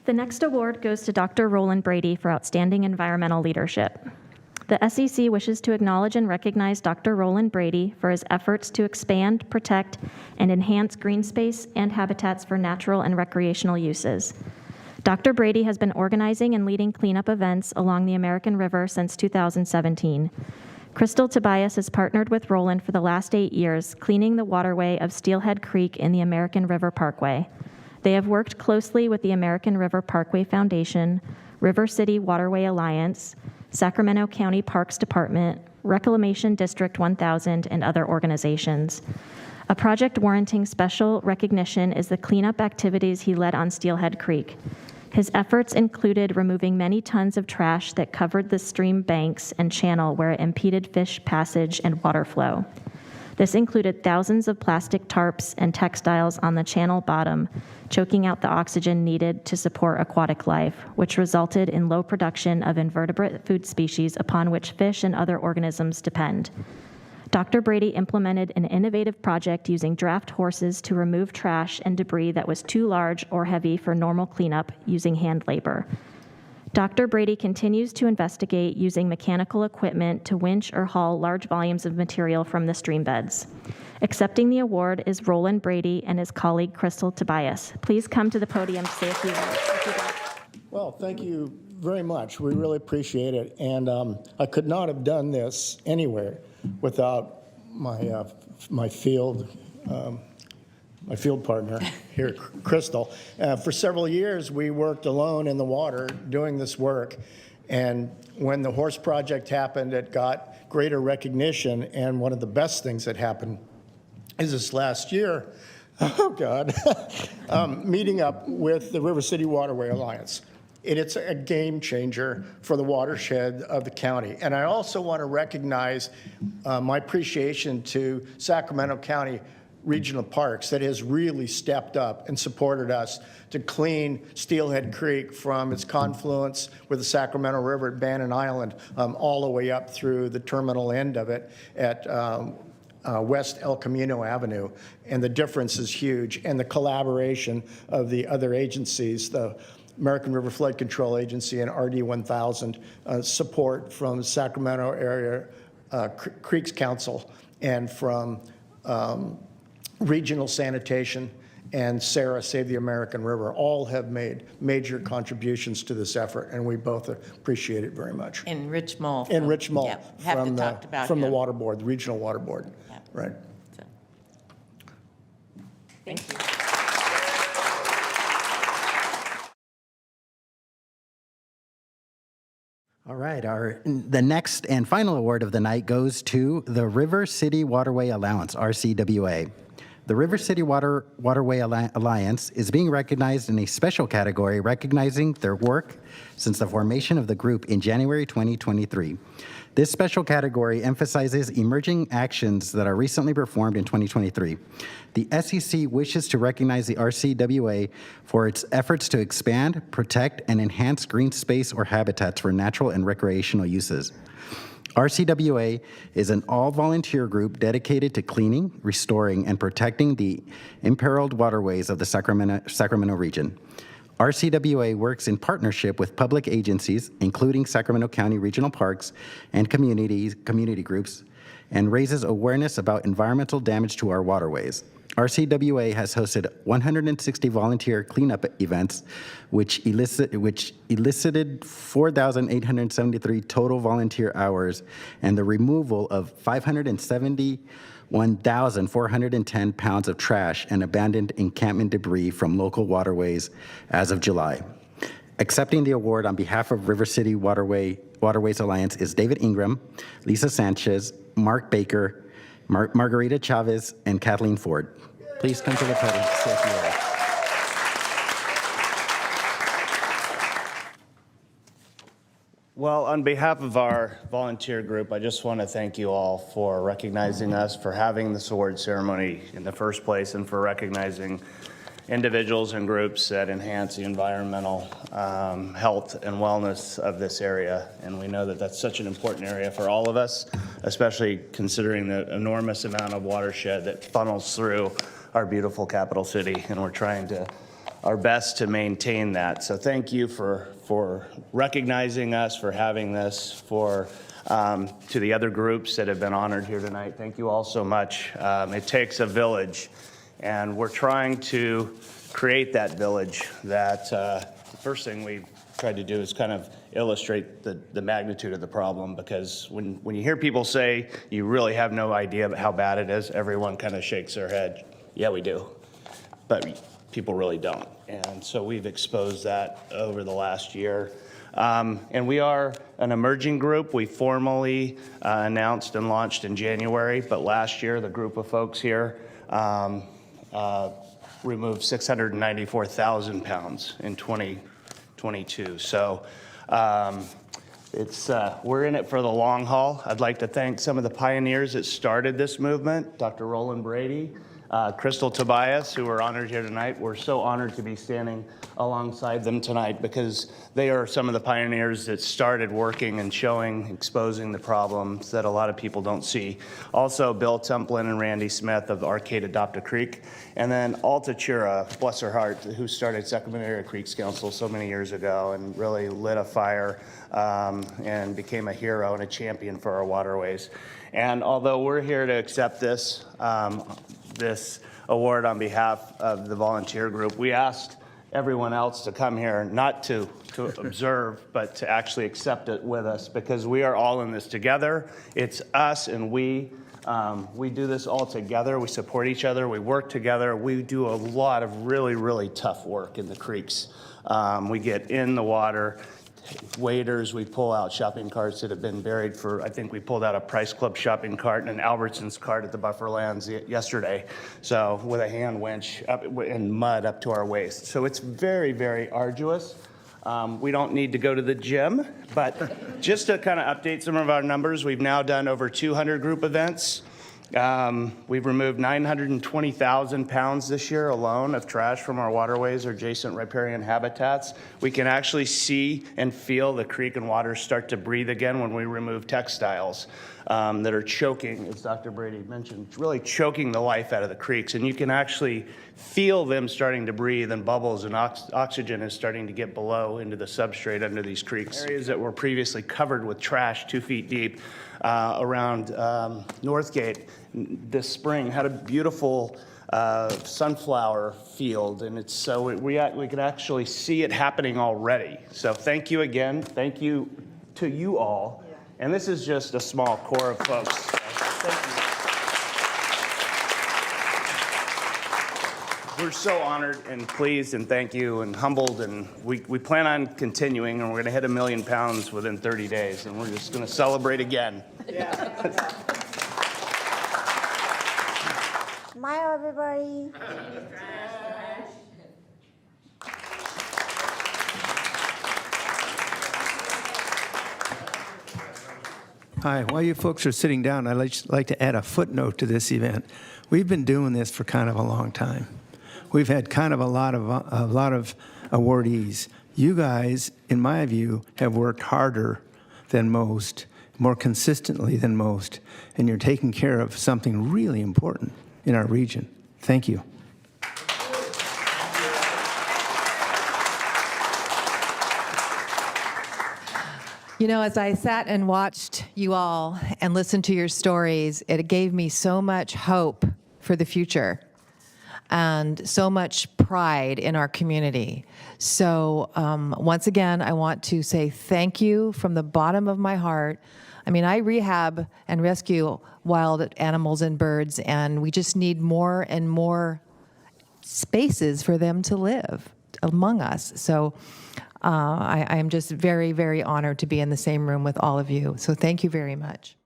The next award goes to Dr. Roland Brady for outstanding environmental leadership. The SEC wishes to acknowledge and recognize Dr. Roland Brady for his efforts to expand, protect, and enhance green space and habitats for natural and recreational uses. Dr. Brady has been organizing and leading cleanup events along the American River since 2017. Crystal Tobias has partnered with Roland for the last 8 years, cleaning the waterway of Steelhead Creek in the American River Parkway. They have worked closely with the American River Parkway Foundation, River City Waterway Alliance, Sacramento County Parks Department, Reclamation District 1000, and other organizations. A project warranting special recognition is the cleanup activities he led on Steelhead Creek. His efforts included removing many tons of trash that covered the stream banks and channel where it impeded fish passage and water flow. This included thousands of plastic tarps and textiles on the channel bottom, choking out the oxygen needed to support aquatic life, which resulted in low production of invertebrate food species upon which fish and other organisms depend. Dr. Brady implemented an innovative project using draft horses to remove trash and debris that was too large or heavy for normal cleanup using hand labor. Dr. Brady continues to investigate using mechanical equipment to winch or haul large volumes of material from the stream beds. Accepting the award is Roland Brady and his colleague Crystal Tobias. Please come to the podium to say a few words. Well, thank you very much. We really appreciate it. And I could not have done this anywhere without my field partner here, Crystal. For several years, we worked alone in the water doing this work. And when the horse project happened, it got greater recognition. And one of the best things that happened is this last year, oh God, meeting up with the River City Waterway Alliance. It's a game changer for the watershed of the county. And I also want to recognize my appreciation to Sacramento County Regional Parks that has really stepped up and supported us to clean Steelhead Creek from its confluence with the Sacramento River at Bannon Island all the way up through the terminal end of it at West El Camino Avenue. And the difference is huge. And the collaboration of the other agencies, the American River Flood Control Agency and RD 1000, support from Sacramento Area Creeks Council and from Regional Sanitation and Sarah Save the American River, all have made major contributions to this effort, and we both appreciate it very much. And Rich Mull. And Rich Mull yeah, from the Water Board, the Regional Water Board. Yeah. Right. So, thank you. All right, the next and final award of the night goes to the River City Waterway Alliance, RCWA. The River City Waterway Alliance is being recognized in a special category recognizing their work since the formation of the group in January 2023. This special category emphasizes emerging actions that are recently performed in 2023. The SEC wishes to recognize the RCWA for its efforts to expand, protect, and enhance green space or habitats for natural and recreational uses. RCWA is an all-volunteer group dedicated to cleaning, restoring, and protecting the imperiled waterways of the Sacramento region. RCWA works in partnership with public agencies, including Sacramento County Regional Parks and community groups, and raises awareness about environmental damage to our waterways. RCWA has hosted 160 volunteer cleanup events, which elicited 4,873 total volunteer hours and the removal of 571,410 pounds of trash and abandoned encampment debris from local waterways as of July. Accepting the award on behalf of River City Waterways Alliance is David Ingram, Lisa Sanchez, Mark Baker, Margarita Chavez, and Kathleen Ford. Please come to the podium to say a few words. Well, on behalf of our volunteer group, I just want to thank you all for recognizing us, for having this award ceremony in the first place, and for recognizing individuals and groups that enhance the environmental health and wellness of this area. And we know that that's such an important area for all of us, especially considering the enormous amount of watershed that funnels through our beautiful capital city. And we're trying to our best to maintain that. So thank you for recognizing us, for having this, to the other groups that have been honored here tonight. Thank you all so much. It takes a village, and we're trying to create that village. That the first thing we've tried to do is kind of illustrate the magnitude of the problem, because when you hear people say you really have no idea how bad it is, everyone kind of shakes their head. Yeah, we do, but people really don't. And so we've exposed that over the last year. And we are an emerging group. We formally announced and launched in January, but last year the group of folks here removed 694,000 pounds in 2022. So we're in it for the long haul. I'd like to thank some of the pioneers that started this movement, Dr. Roland Brady, Tobias, who are honored here tonight. We're so honored to be standing alongside them tonight, because they are some of the pioneers that started working and exposing the problems that a lot of people don't see. Also, Bill Templin and Randy Smith of 𝐂𝐢𝐭𝐲, and then 𝐸𝐷𝐢𝐻, bless her heart, who started Sacramento Area Creeks Council so many years ago and really lit a fire and became a hero and a champion for our waterways. And although we're here to accept this award on behalf of the volunteer group, we asked everyone else to come here, not to observe, but to actually accept it with us, because we are all in this together. It's us and we do this all together. We support each other. We work together. We do a lot of really, really tough work in the creeks. We get in the water. Waders, we pull out shopping carts that have been buried I think we pulled out a Price Club shopping cart and an Albertsons cart at the buffer lands yesterday. So with a hand winch in mud up to our waist. So it's very, very arduous. We don't need to go to the gym, but just to kind of update some of our numbers, we've now done over 200 group events. We've removed 920,000 pounds this year alone of trash from our waterways or adjacent riparian habitats. We can actually see and feel the creek and water start to breathe again when we remove textiles that are choking, as Dr. Brady mentioned, really choking the life out of the creeks. And you can actually feel them starting to breathe, and bubbles and oxygen is starting to get below into the substrate under these creeks. Areas that were previously covered with trash 2 feet deep around Northgate this spring had a beautiful sunflower field, and it's so we can actually see it happening already. So thank you again. Thank you to you all. And this is just a small core of folks. Thank you. We're so honored and pleased and thank you and humbled, and we plan on continuing, and we're going to hit 1 million pounds within 30 days, and we're just going to celebrate again. Yeah. Smile, everybody. Hi, while you folks are sitting down, I'd like to add a footnote to this event. We've been doing this for kind of a long time. We've had kind of a lot of awardees. You guys, in my view, have worked harder than most, more consistently than most, and you're taking care of something really important in our region. Thank you. You know, as I sat and watched you all and listened to your stories, it gave me so much hope for the future and so much pride in our community. So once again, I want to say thank you from the bottom of my heart. I mean, I rehab and rescue wild animals and birds, and we just need more and more spaces for them to live among us. So I am just very, very honored to be in the same room with all of you. So thank you very much.